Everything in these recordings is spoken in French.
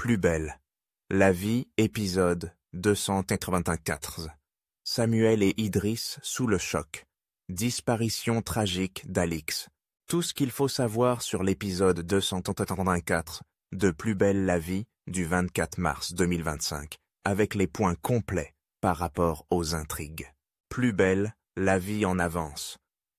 Plus belle. La vie, épisode 294. Samuel et Idriss sous le choc. Disparition tragique d'Alix. Tout ce qu'il faut savoir sur l'épisode 284 de Plus belle la vie du 24 mars 2025, avec les points complets par rapport aux intrigues. Plus belle, la vie en avance.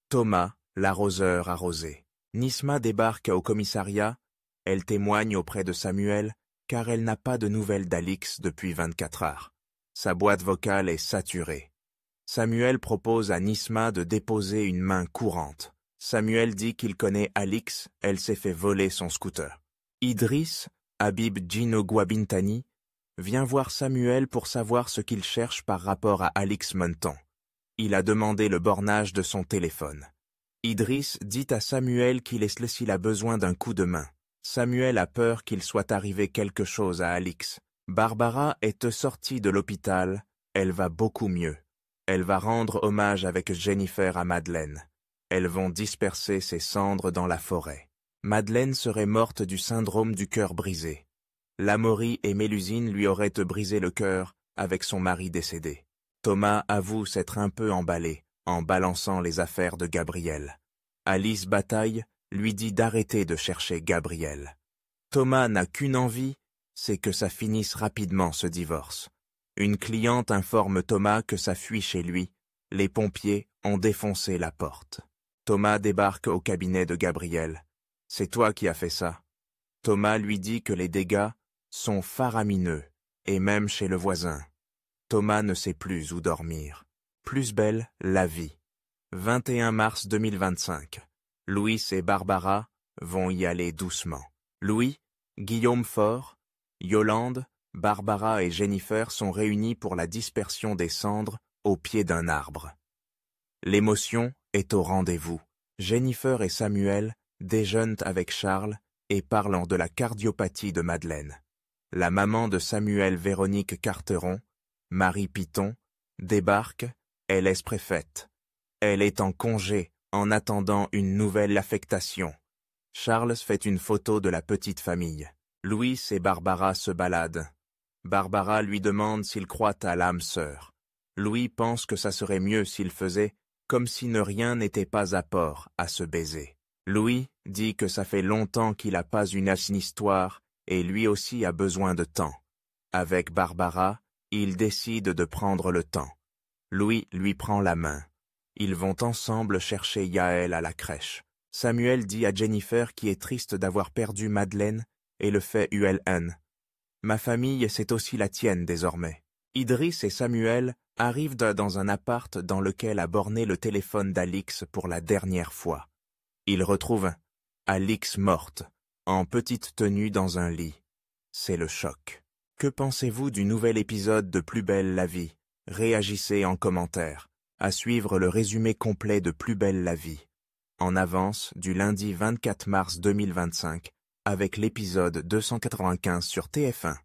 Thomas, l'arroseur arrosé. Nisma débarque au commissariat. Elle témoigne auprès de Samuel car elle n'a pas de nouvelles d'Alix depuis 24 heures. Sa boîte vocale est saturée. Samuel propose à Nisma de déposer une main courante. Samuel dit qu'il connaît Alix, elle s'est fait voler son scooter. Idriss, Habib Gino Guabintani, vient voir Samuel pour savoir ce qu'il cherche par rapport à Alix Menton. Il a demandé le bornage de son téléphone. Idriss dit à Samuel s'il a besoin d'un coup de main. Samuel a peur qu'il soit arrivé quelque chose à Alix. Barbara est sortie de l'hôpital, elle va beaucoup mieux. Elle va rendre hommage avec Jennifer à Madeleine. Elles vont disperser ses cendres dans la forêt. Madeleine serait morte du syndrome du cœur brisé. Lamourie et Mélusine lui auraient brisé le cœur avec son mari décédé. Thomas avoue s'être un peu emballé en balançant les affaires de Gabriel. Alice Bataille lui dit d'arrêter de chercher Gabriel. Thomas n'a qu'une envie, c'est que ça finisse rapidement ce divorce. Une cliente informe Thomas que ça fuit chez lui. Les pompiers ont défoncé la porte. Thomas débarque au cabinet de Gabriel. « C'est toi qui as fait ça. » Thomas lui dit que les dégâts sont faramineux, et même chez le voisin. Thomas ne sait plus où dormir. Plus belle, la vie. 21 mars 2025. Louis et Barbara vont y aller doucement. Louis, Guillaume Faure, Yolande, Barbara et Jennifer sont réunis pour la dispersion des cendres au pied d'un arbre. L'émotion est au rendez-vous. Jennifer et Samuel déjeunent avec Charles et parlent de la cardiopathie de Madeleine. La maman de Samuel, Véronique Carteron, Marie Piton, débarque, elle est préfète. Elle est en congé en attendant une nouvelle affectation. Charles fait une photo de la petite famille. Louis et Barbara se baladent. Barbara lui demande s'il croit à l'âme sœur. Louis pense que ça serait mieux s'il faisait comme si ne rien n'était pas à port à se baiser. Louis dit que ça fait longtemps qu'il n'a pas une histoire et lui aussi a besoin de temps. Avec Barbara, il décide de prendre le temps. Louis lui prend la main. Ils vont ensemble chercher Yaël à la crèche. Samuel dit à Jennifer qui est triste d'avoir perdu Madeleine et le fait ULN. Ma famille, c'est aussi la tienne désormais. Idriss et Samuel arrivent dans un appart dans lequel a borné le téléphone d'Alix pour la dernière fois. Ils retrouvent Alix morte, en petite tenue dans un lit. C'est le choc. Que pensez-vous du nouvel épisode de Plus belle la vie? Réagissez en commentaire. À suivre le résumé complet de Plus belle la vie. En avance du lundi 24 mars 2025 avec l'épisode 295 sur TF1.